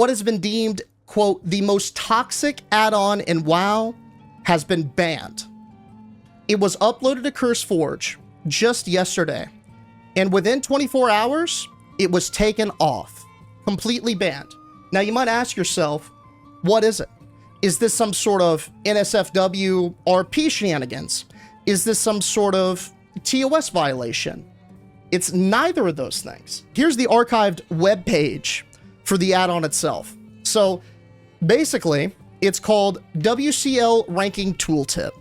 what has been deemed, quote, the most toxic add-on in WoW has been banned. It was uploaded to CurseForge just yesterday, and within 24 hours, it was taken off, completely banned. Now you might ask yourself, what is it? Is this some sort of NSFW RP shenanigans? Is this some sort of TOS violation? It's neither of those things. Here's the archived web page for the add-on itself. So basically, it's called WCL Ranking Tooltip.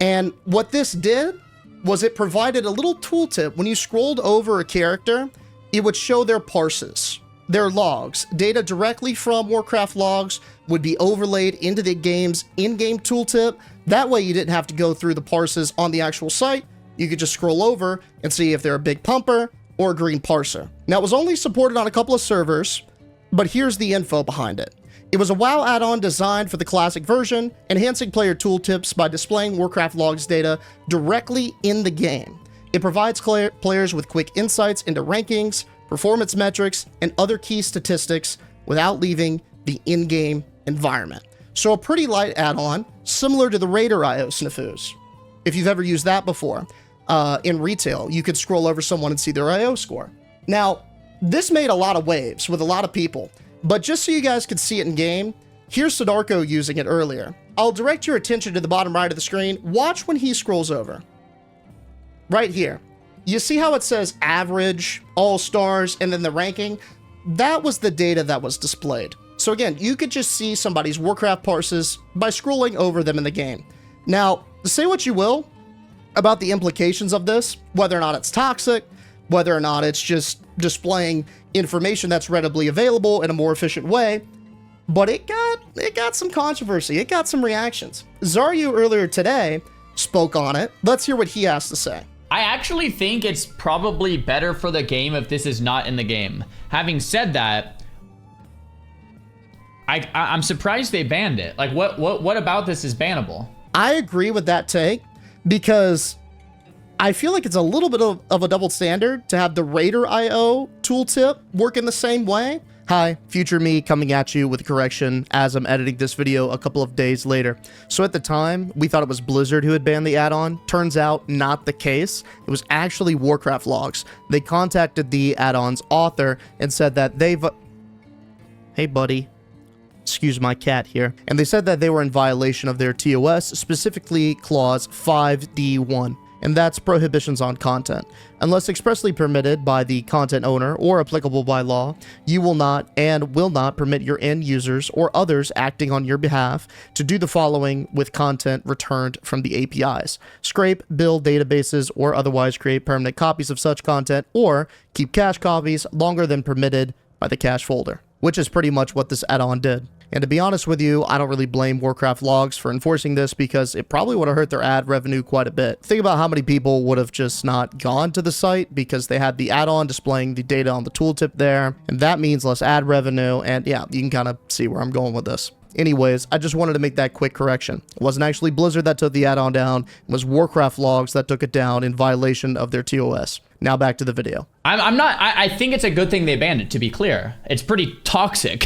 And what this did was it provided a little tooltip. When you scrolled over a character, it would show their parses, their logs. Data directly from Warcraft logs would be overlaid into the game's in-game tooltip. That way you didn't have to go through the parses on the actual site. You could just scroll over and see if they're a big pumper or a green parser. Now, it was only supported on a couple of servers, but here's the info behind it. It was a WoW add-on designed for the classic version, enhancing player tooltips by displaying Warcraft logs data directly in the game. It provides players with quick insights into rankings, performance metrics, and other key statistics without leaving the in-game environment. So a pretty light add-on, similar to the Raider IO snafus. If you've ever used that before, in retail, you could scroll over someone and see their IO score. Now, this made a lot of waves with a lot of people, but just so you guys could see it in game, here's Sidarko using it earlier. I'll direct your attention to the bottom right of the screen. Watch when he scrolls over. Right here. You see how it says average, all stars, and then the ranking? That was the data that was displayed. So again, you could just see somebody's Warcraft parses by scrolling over them in the game. Now, say what you will about the implications of this, whether or not it's toxic, whether or not it's just displaying information that's readily available in a more efficient way, but it got some controversy. It got some reactions. Zaryu earlier today spoke on it. Let's hear what he has to say. I actually think it's probably better for the game if this is not in the game. Having said that, I'm surprised they banned it. Like, what about this is bannable? I agree with that take, because I feel like it's a little bit of a double standard to have the Raider IO tooltip work in the same way. Hi, future me coming at you with a correction as I'm editing this video a couple of days later. So at the time, we thought it was Blizzard who had banned the add-on. Turns out, not the case. It was actually Warcraft logs. They contacted the add-on's author and said that they've... Hey, buddy. Excuse my cat here. And they said that they were in violation of their TOS, specifically Clause 5D1. And that's prohibitions on content. Unless expressly permitted by the content owner or applicable by law, you will not and will not permit your end users or others acting on your behalf to do the following with content returned from the APIs. Scrape, build databases, or otherwise create permanent copies of such content, or keep cache copies longer than permitted by the cache folder, which is pretty much what this add-on did. And to be honest with you, I don't really blame Warcraft logs for enforcing this, because it probably would have hurt their ad revenue quite a bit. Think about how many people would have just not gone to the site because they had the add-on displaying the data on the tooltip there, and that means less ad revenue. And yeah, you can kind of see where I'm going with this. Anyways, I just wanted to make that quick correction. It wasn't actually Blizzard that took the add-on down. It was Warcraft logs that took it down in violation of their TOS. Now back to the video. I think it's a good thing they banned it, to be clear. It's pretty toxic.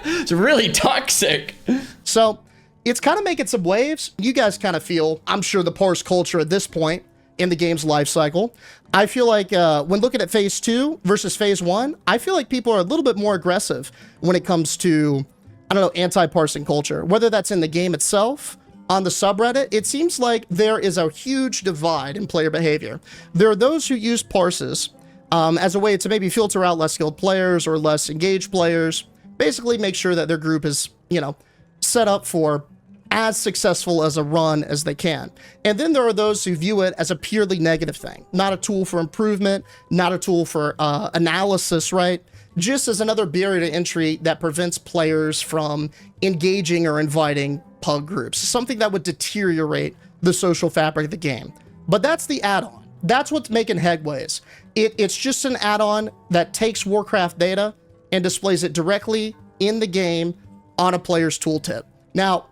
It's really toxic. So it's kind of making some waves. You guys kind of feel, I'm sure, the parse culture at this point in the game's life cycle. I feel like when looking at phase 2 versus phase 1, I feel like people are a little bit more aggressive when it comes to, I don't know, anti-parsing culture, whether that's in the game itself, on the subreddit. It seems like there is a huge divide in player behavior. There are those who use parses as a way to maybe filter out less skilled players or less engaged players, basically make sure that their group is, you know, set up for as successful as a run as they can. And then there are those who view it as a purely negative thing, not a tool for improvement, not a tool for analysis, right? Just as another barrier to entry that prevents players from engaging or inviting pug groups, something that would deteriorate the social fabric of the game. But that's the add-on. That's what's making headways. It's just an add-on that takes Warcraft data and displays it directly in the game on a player's tooltip. Now,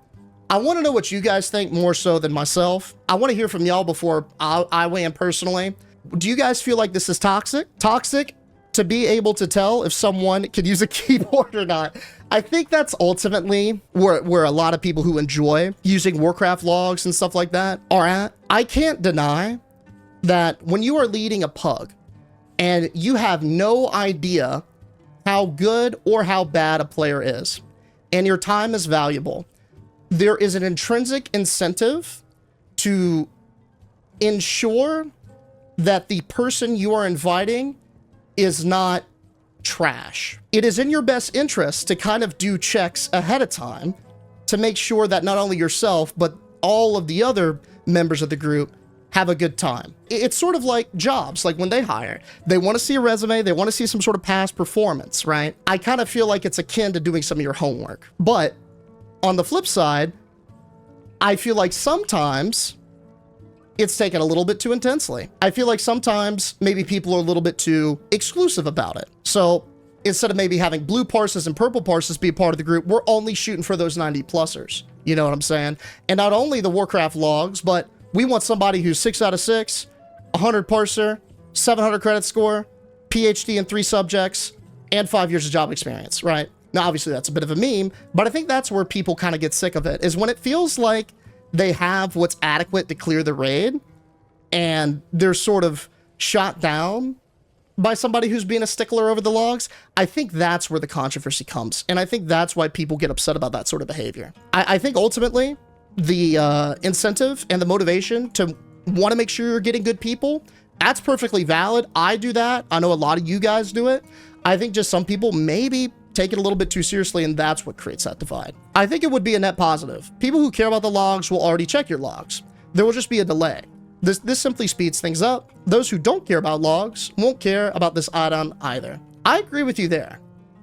I want to know what you guys think more so than myself. I want to hear from y'all before I weigh in personally. Do you guys feel like this is toxic? Toxic to be able to tell if someone can use a keyboard or not. I think that's ultimately where a lot of people who enjoy using Warcraft logs and stuff like that are at. I can't deny that when you are leading a pug and you have no idea how good or how bad a player is, and your time is valuable, there is an intrinsic incentive to ensure that the person you are inviting is not trash. It is in your best interest to kind of do checks ahead of time to make sure that not only yourself, but all of the other members of the group have a good time. It's sort of like jobs, like when they hire. They want to see a resume, they want to see some sort of past performance, right? I kind of feel like it's akin to doing some of your homework. But on the flip side, I feel like sometimes it's taken a little bit too intensely. I feel like sometimes maybe people are a little bit too exclusive about it. So instead of maybe having blue parses and purple parses be a part of the group, we're only shooting for those 90 plussers. You know what I'm saying? And not only the Warcraft logs, but we want somebody who's 6 out of 6, 100 parser, 700 credit score, PhD in 3 subjects, and 5 years of job experience, right? Now, obviously that's a bit of a meme, but I think that's where people kind of get sick of it, is when it feels like they have what's adequate to clear the raid, and they're sort of shot down by somebody who's being a stickler over the logs. I think that's where the controversy comes, and I think that's why people get upset about that sort of behavior. I think ultimately, the incentive and the motivation to want to make sure you're getting good people, that's perfectly valid. I do that. I know a lot of you guys do it. I think just some people maybe take it a little bit too seriously, and that's what creates that divide. I think it would be a net positive. People who care about the logs will already check your logs. There will just be a delay. This simply speeds things up. Those who don't care about logs won't care about this add-on either. I agree with you there.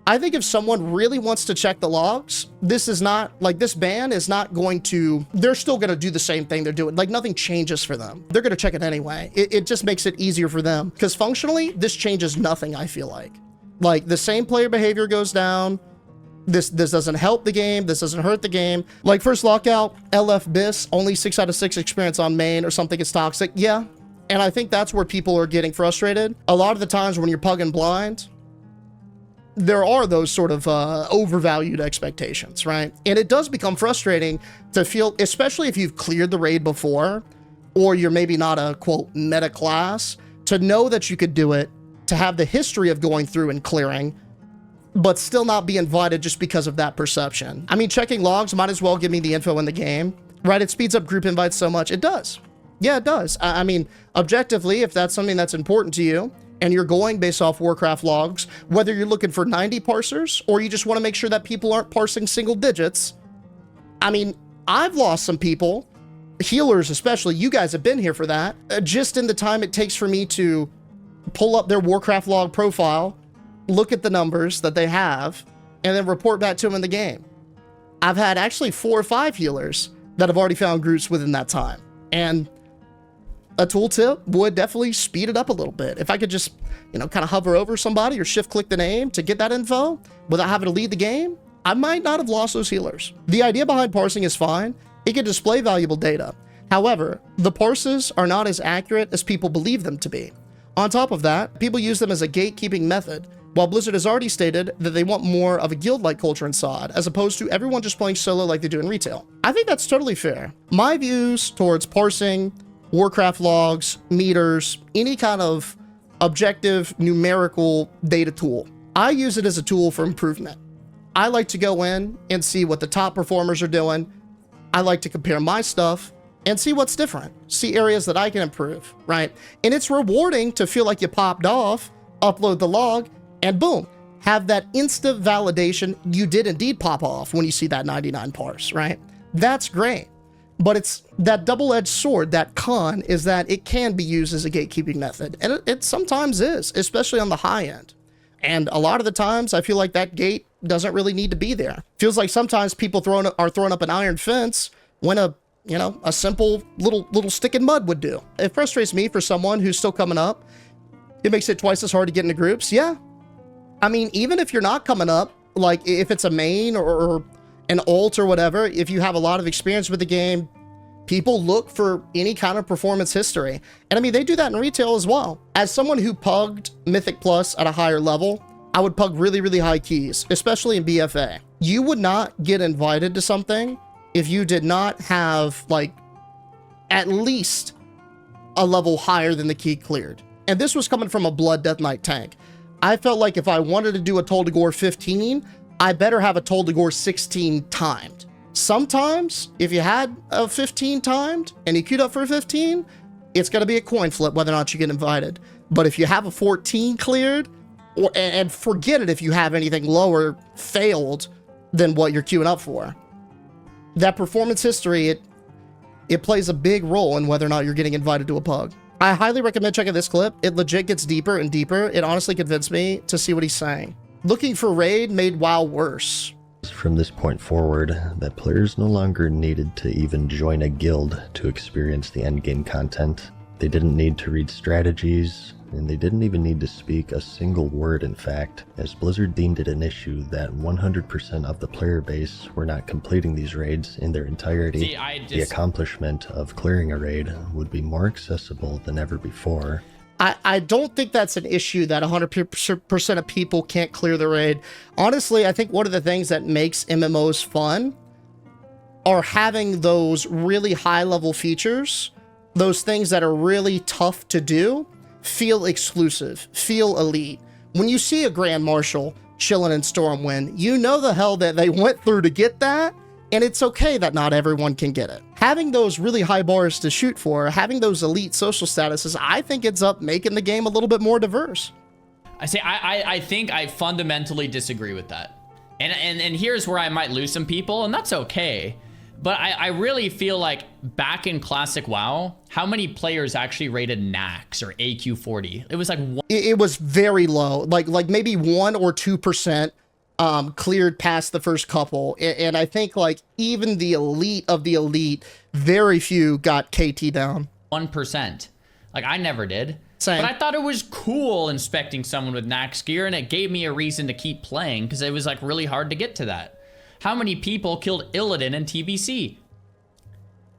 I think if someone really wants to check the logs, this is not, like, this ban is not going to, they're still going to do the same thing they're doing. Like, nothing changes for them. They're going to check it anyway. It just makes it easier for them, because functionally, this changes nothing, I feel like. Like, the same player behavior goes down. This doesn't help the game. This doesn't hurt the game. Like, first lockout, LF BIS, only 6 out of 6 experience on main or something is toxic. Yeah. And I think that's where people are getting frustrated. A lot of the times when you're pugging blind, there are those sort of overvalued expectations, right? And it does become frustrating to feel, especially if you've cleared the raid before, or you're maybe not a, quote, meta class, to know that you could do it, to have the history of going through and clearing, but still not be invited just because of that perception. I mean, checking logs might as well give me the info in the game, right? It speeds up group invites so much. It does. Yeah, it does. I mean, objectively, if that's something that's important to you, and you're going based off Warcraft logs, whether you're looking for 90 parsers, or you just want to make sure that people aren't parsing single digits. I mean, I've lost some people, healers especially, you guys have been here for that, just in the time it takes for me to pull up their Warcraft log profile, look at the numbers that they have, and then report back to them in the game. I've had actually 4 or 5 healers that have already found groups within that time. And a tooltip would definitely speed it up a little bit. If I could just, you know, kind of hover over somebody or shift click the name to get that info without having to lead the game, I might not have lost those healers. The idea behind parsing is fine. It can display valuable data. However, the parses are not as accurate as people believe them to be. On top of that, people use them as a gatekeeping method, while Blizzard has already stated that they want more of a guild-like culture in SOD, as opposed to everyone just playing solo like they do in retail. I think that's totally fair. My views towards parsing, Warcraft logs, meters, any kind of objective numerical data tool, I use it as a tool for improvement. I like to go in and see what the top performers are doing. I like to compare my stuff and see what's different, see areas that I can improve, right? And it's rewarding to feel like you popped off, upload the log, and boom, have that instant validation you did indeed pop off when you see that 99 parse, right? That's great. But it's that double-edged sword, that con, is that it can be used as a gatekeeping method. And it sometimes is, especially on the high end. And a lot of the times, I feel like that gate doesn't really need to be there. Feels like sometimes people are throwing up an iron fence when a simple little stick in mud would do. It frustrates me for someone who's still coming up. It makes it twice as hard to get into groups. Yeah. I mean, even if you're not coming up, like if it's a main or an alt or whatever, if you have a lot of experience with the game, People look for any kind of performance history. And I mean, they do that in retail as well. As someone who pugged Mythic Plus at a higher level, I would pug really, really high keys, especially in BFA. You would not get invited to something if you did not have like at least a level higher than the key cleared. And this was coming from a Blood Death Knight tank. I felt like if I wanted to do a Toll de Gore 15, I better have a Toll de Gore 16 timed. Sometimes, if you had a 15 timed and you queued up for a 15, it's going to be a coin flip whether or not you get invited. But if you have a 14 cleared, and forget it if you have anything lower failed than what you're queuing up for. That performance history, it plays a big role in whether or not you're getting invited to a pug. I highly recommend checking this clip. It legit gets deeper and deeper. It honestly convinced me to see what he's saying. Looking for raid made WoW worse. From this point forward, that players no longer needed to even join a guild to experience the endgame content. They didn't need to read strategies, and they didn't even need to speak a single word, in fact, as Blizzard deemed it an issue that 100% of the player base were not completing these raids in their entirety. The accomplishment of clearing a raid would be more accessible than ever before. I don't think that's an issue that 100% of people can't clear the raid. Honestly, I think one of the things that makes MMOs fun are having those really high-level features, those things that are really tough to do, feel exclusive, feel elite. When you see a Grand Marshal chilling in Stormwind, you know the hell that they went through to get that, and it's okay that not everyone can get it. Having those really high bars to shoot for, having those elite social statuses, I think ends up making the game a little bit more diverse. I think I fundamentally disagree with that. And here's where I might lose some people, and that's okay. But I really feel like back in Classic WoW, how many players actually rated Nax or AQ40? It was like it was very low, like maybe 1 or 2%. Cleared past the first couple, and I think like even the elite of the elite, very few got KT down. 1%. Like I never did. Same. But I thought it was cool inspecting someone with Nax gear, and it gave me a reason to keep playing because it was like really hard to get to that. How many people killed Illidan in TBC?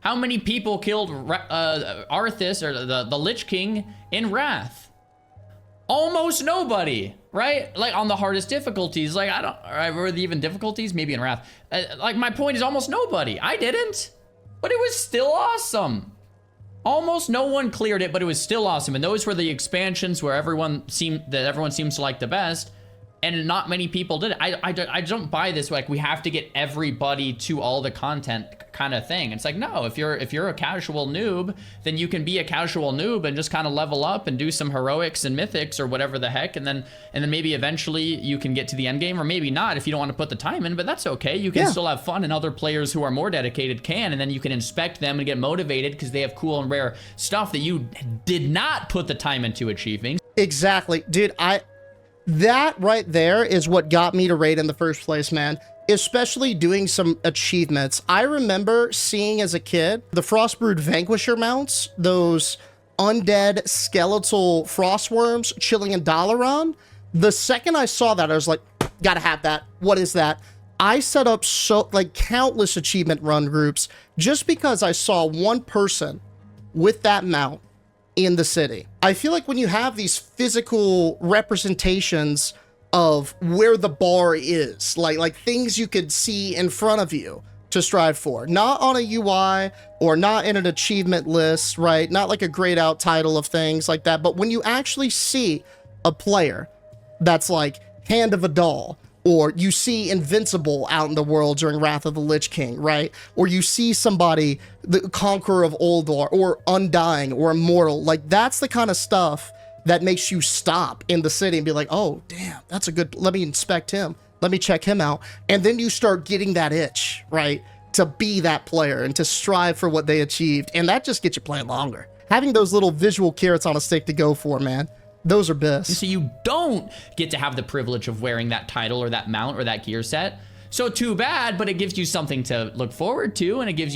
How many people killed Arthas or the Lich King in Wrath? Almost nobody, right? Like on the hardest difficulties, like or even difficulties, maybe in Wrath. Like my point is almost nobody. I didn't, but it was still awesome. Almost no one cleared it, but it was still awesome. And those were the expansions where everyone seems to like the best, and not many people did it. I don't buy this like we have to get everybody to all the content kind of thing. It's like, no, if you're a casual noob, then you can be a casual noob and just kind of level up and do some heroics and mythics or whatever the heck, and then maybe eventually you can get to the end game, or maybe not if you don't want to put the time in, but that's okay. You can still have fun, and other players who are more dedicated can, and then you can inspect them and get motivated because they have cool and rare stuff that you did not put the time into achieving. Exactly, dude. That right there is what got me to raid in the first place, man. Especially doing some achievements. I remember seeing as a kid the Frostbrood Vanquisher mounts, those undead skeletal frostworms chilling in Dalaran. The second I saw that, I was like, gotta have that. What is that? I set up countless achievement run groups just because I saw one person with that mount in the city. I feel like when you have these physical representations of where the bar is, like things you could see in front of you to strive for, not on a UI or not in an achievement list, right? Not like a grayed out title of things like that, but when you actually see a player that's like Hand of a Doll, or you see Invincible out in the world during Wrath of the Lich King, right? Or you see somebody, the Conqueror of Oldar, or Undying, or Immortal. Like, that's the kind of stuff that makes you stop in the city and be like, oh, damn, that's a good, let me inspect him. Let me check him out. And then you start getting that itch, right? To be that player and to strive for what they achieved. And that just gets you playing longer. Having those little visual carrots on a stick to go for, man. Those are best. So you don't get to have the privilege of wearing that title or that mount or that gear set. So too bad, but it gives you something to look forward to, and it gives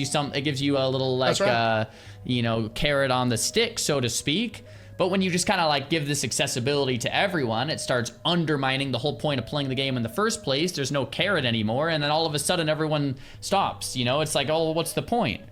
you a little like carrot on the stick, so to speak. But when you just kind of like give this accessibility to everyone, it starts undermining the whole point of playing the game in the first place. There's no carrot anymore, and then all of a sudden everyone stops. You know, it's like, oh, what's the point?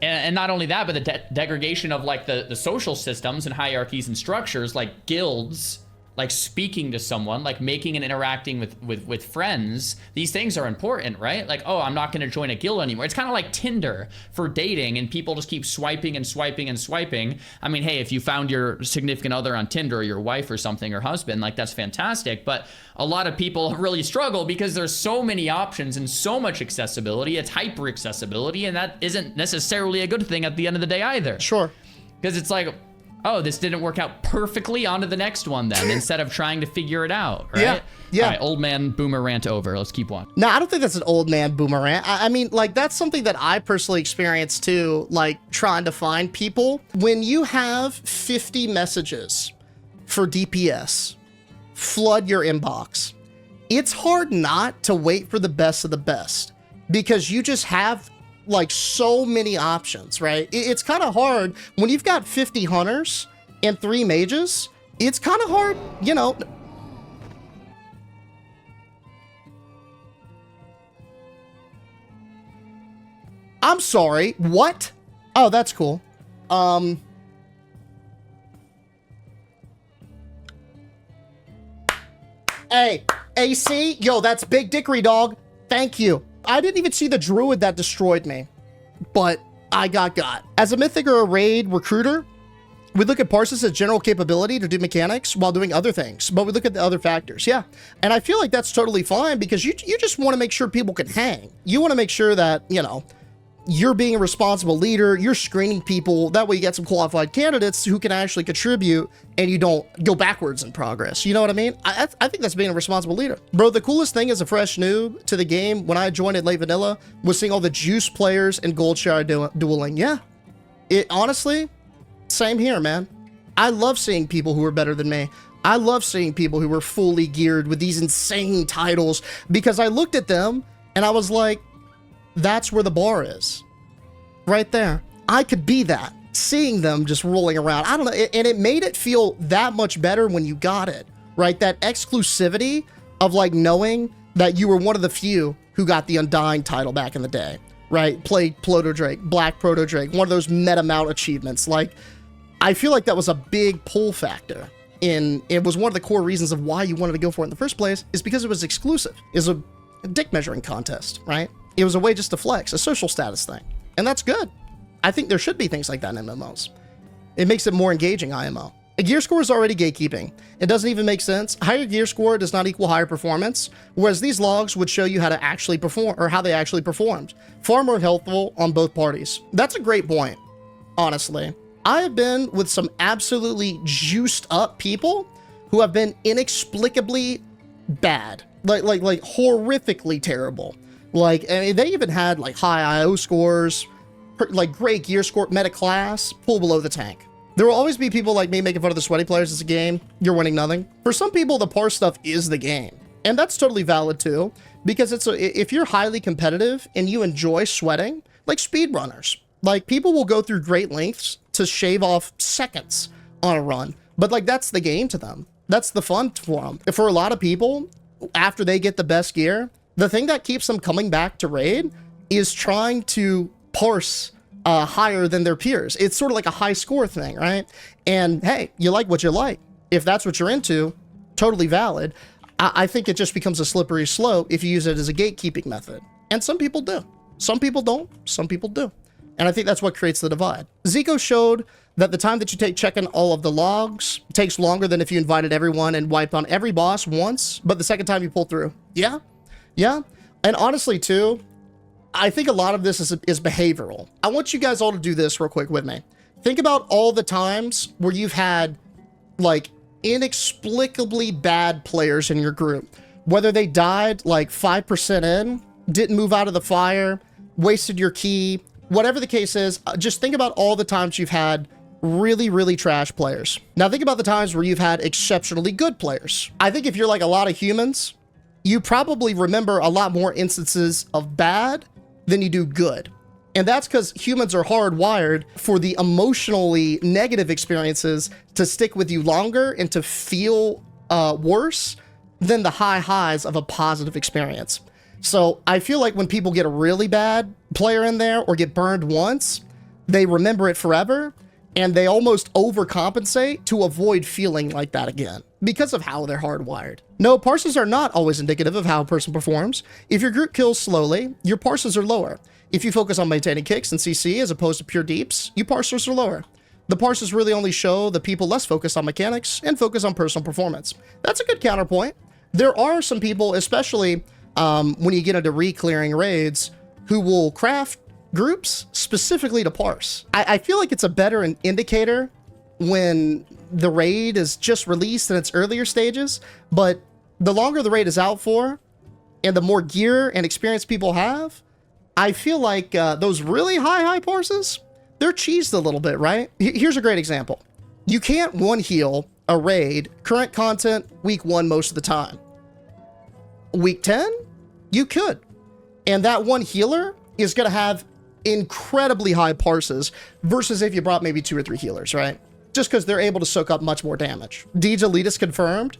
And not only that, but the degradation of like the social systems and hierarchies and structures, like guilds, like speaking to someone, like making and interacting with friends. These things are important, right? Like, oh, I'm not going to join a guild anymore. It's kind of like Tinder for dating, and people just keep swiping and swiping and swiping. I mean, hey, if you found your significant other on Tinder, or your wife or something, or husband, like that's fantastic. But a lot of people really struggle because there's so many options and so much accessibility. It's hyper accessibility, and that isn't necessarily a good thing at the end of the day either. Sure. Because it's like, oh, this didn't work out perfectly, on to the next one then, instead of trying to figure it out, right? Yeah. All right, old man boomer rant over. Let's keep on. No, I don't think that's an old man boomerang. I mean, like, that's something that I personally experienced too, like trying to find people. When you have 50 messages for DPS flood your inbox, it's hard not to wait for the best of the best, because you just have like so many options, right? It's kind of hard when you've got 50 hunters and 3 mages. It's kind of hard, you know. I'm sorry, what? Oh, that's cool. Hey, AC, yo, that's Big Dickory Dog. Thank you. I didn't even see the druid that destroyed me, but I got. As a mythic or a raid recruiter, we look at Parsing as general capability to do mechanics while doing other things, but we look at the other factors. Yeah, and I feel like that's totally fine, because you just want to make sure people can hang. You want to make sure that, you know, you're being a responsible leader, you're screening people, that way you get some qualified candidates who can actually contribute, and you don't go backwards in progress. You know what I mean? I think that's being a responsible leader. Bro, the coolest thing as a fresh noob to the game when I joined at late vanilla was seeing all the juice players and gold share dueling. Yeah, it honestly, same here, man. I love seeing people who are better than me. I love seeing people who were fully geared with these insane titles, because I looked at them and I was like, that's where the bar is. Right there. I could be that. Seeing them just rolling around. I don't know. And it made it feel that much better when you got it. Right? That exclusivity of like knowing that you were one of the few who got the Undying title back in the day. Right? Played Proto Drake, Black Proto Drake, one of those meta mount achievements. Like, I feel like that was a big pull factor. It was one of the core reasons of why you wanted to go for it in the first place, is because it was exclusive. It was a dick measuring contest, right? It was a way just to flex, a social status thing. And that's good. I think there should be things like that in MMOs. It makes it more engaging, IMO. A gear score is already gatekeeping. It doesn't even make sense. Higher gear score does not equal higher performance, whereas these logs would show you how to actually perform, or how they actually performed. Far more helpful on both parties. That's a great point, honestly. I have been with some absolutely juiced up people who have been inexplicably bad. Like horrifically terrible. Like, I mean, they even had like high IO scores, like great gear score, meta class, pull below the tank. There will always be people like me making fun of the sweaty players as a game. You're winning nothing. For some people, the parse stuff is the game. And that's totally valid too, because if you're highly competitive and you enjoy sweating, like speedrunners, like people will go through great lengths to shave off seconds on a run. But like, that's the game to them. That's the fun for them. For a lot of people, after they get the best gear, the thing that keeps them coming back to raid is trying to parse higher than their peers. It's sort of like a high score thing, right? And hey, you like what you like. If that's what you're into, totally valid. I think it just becomes a slippery slope if you use it as a gatekeeping method. And some people do. Some people don't. Some people do. And I think that's what creates the divide. Zico showed that the time that you take checking all of the logs takes longer than if you invited everyone and wiped on every boss once, but the second time you pull through. Yeah. Yeah. And honestly, too, I think a lot of this is behavioral. I want you guys all to do this real quick with me. Think about all the times where you've had like inexplicably bad players in your group, whether they died like 5% in, didn't move out of the fire, wasted your key, whatever the case is. Just think about all the times you've had really, really trash players. Now think about the times where you've had exceptionally good players. I think if you're like a lot of humans, you probably remember a lot more instances of bad than you do good. And that's because humans are hardwired for the emotionally negative experiences to stick with you longer and to feel worse than the high highs of a positive experience. So I feel like when people get a really bad player in there or get burned once, they remember it forever, and they almost overcompensate to avoid feeling like that again because of how they're hardwired. No, parses are not always indicative of how a person performs. If your group kills slowly, your parses are lower. If you focus on maintaining kicks and CC as opposed to pure deeps, your parses are lower. The parses really only show the people less focused on mechanics and focus on personal performance. That's a good counterpoint. There are some people, especially when you get into re-clearing raids, who will craft groups specifically to parse. I feel like it's a better indicator when the raid is just released in its earlier stages, but the longer the raid is out for, and the more gear and experience people have, I feel like those really high parses, they're cheesed a little bit, right? Here's a great example. You can't one heal a raid, current content, week 1 most of the time. Week 10, you could. And that one healer is going to have incredibly high parses versus if you brought maybe 2 or 3 healers, right? Just because they're able to soak up much more damage. Deej elitist confirmed.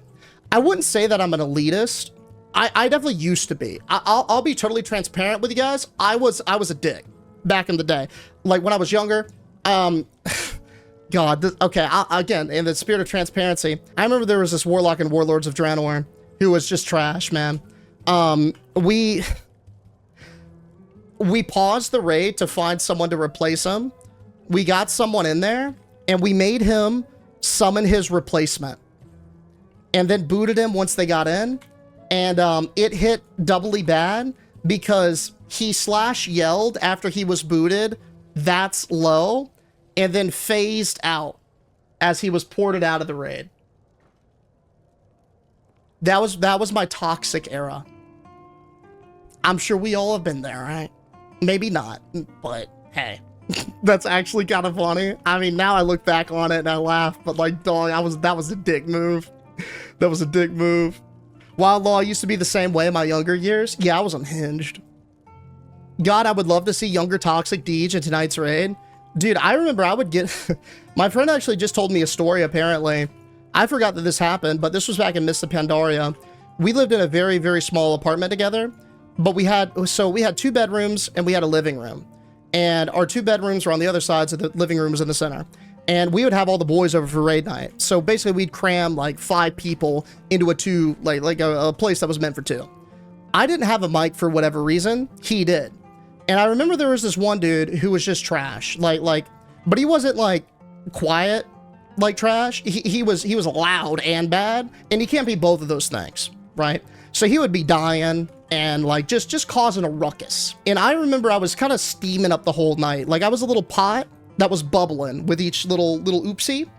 I wouldn't say that I'm an elitist. I definitely used to be. I'll be totally transparent with you guys. I was a dick back in the day. Like when I was younger. God, again, in the spirit of transparency, I remember there was this warlock in Warlords of Draenor who was just trash, man. We paused the raid to find someone to replace him. We got someone in there, and we made him summon his replacement. And then booted him once they got in. And it hit doubly bad because he /yelled after he was booted, "That's low," and then phased out as he was ported out of the raid. That was my toxic era. I'm sure we all have been there, right? Maybe not, but hey, that's actually kind of funny. I mean, now I look back on it and I laugh, but like, dog, that was a dick move. That was a dick move. Wildlaw used to be the same way in my younger years. Yeah, I was unhinged. God, I would love to see younger toxic Deej in tonight's raid. Dude, I remember I would get... My friend actually just told me a story, apparently. I forgot that this happened, but this was back in Mists of Pandaria. We lived in a very, very small apartment together, but we had 2 bedrooms and we had a living room. And our 2 bedrooms were on the other sides of the living room was in the center. And we would have all the boys over for raid night. So basically we'd cram like 5 people into a place that was meant for 2. I didn't have a mic for whatever reason. He did. And I remember there was this one dude who was just trash. But he wasn't like quiet like trash. He was loud and bad. And he can't be both of those things, right? So he would be dying and like just causing a ruckus. And I remember I was kind of steaming up the whole night. Like I was a little pot that was bubbling with each little oopsie.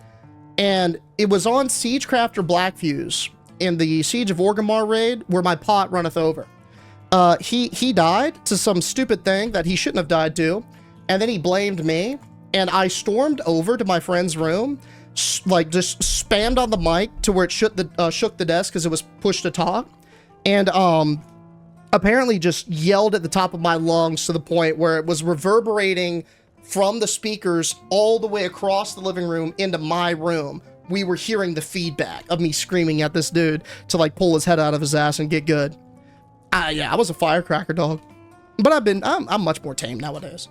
And it was on Siegecrafter Blackfuse in the Siege of Orgrimmar raid where my pot runneth over. He died to some stupid thing that he shouldn't have died to. And then he blamed me. And I stormed over to my friend's room, like just spammed on the mic to where it shook the desk because it was push to talk. And apparently just yelled at the top of my lungs to the point where it was reverberating from the speakers all the way across the living room into my room. We were hearing the feedback of me screaming at this dude to like pull his head out of his ass and get good. Yeah, I was a firecracker, dog. But I'm much more tame nowadays.